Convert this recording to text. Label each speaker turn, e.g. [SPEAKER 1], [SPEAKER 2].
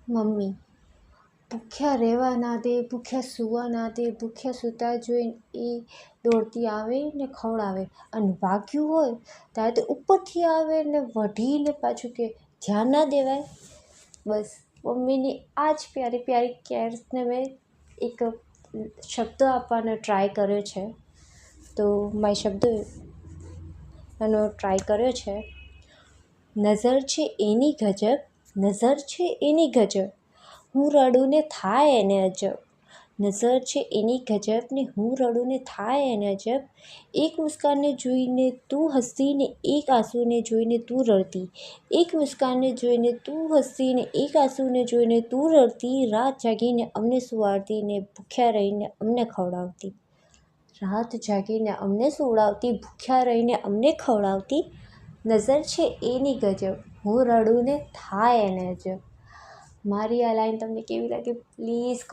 [SPEAKER 1] Mummy ભૂખ્યા રહેવા ના દે, ભૂખ્યા સૂવા ના દે, ભૂખ્યા સૂતા જોઈને એ દોડતી આવે ને ખવડાવે, અને વાગ્યું હોય ત્યારે તો ઉપરથી આવે ને વઢીને પાછું કે ધ્યાન ના દેવાય. બસ મમ્મીની આ જ પ્યારી પ્યારી કેર્સને મેં એક શબ્દ આપવાનો ટ્રાય કર્યો છે. તો મેં શબ્દનો ટ્રાય કર્યો છે. નજર છે એની ગજબ, નજર છે એની ગજબ, હું રડું ને થાય એને અજબ. નજર છે એની ગજબ ને હું રડું ને થાય એને અજબ. એક મુસ્કાનને જોઈને તું હસતી ને એક આંસુને જોઈને તું રડતી. એક મુસ્કાનને જોઈને તું હસતી ને એક આંસુને જોઈને તું રડતી. રાત જાગીને અમને સુવાડતી ને ભૂખ્યા રહીને અમને ખવડાવતી. રાત જાગીને અમને સુવડાવતી, ભૂખ્યા રહીને અમને ખવડાવતી. નજર છે એની ગજબ, હું રડું ને થાય એને અજબ. મારી આ લાઈન તમને કેવી લાગી પ્લીઝ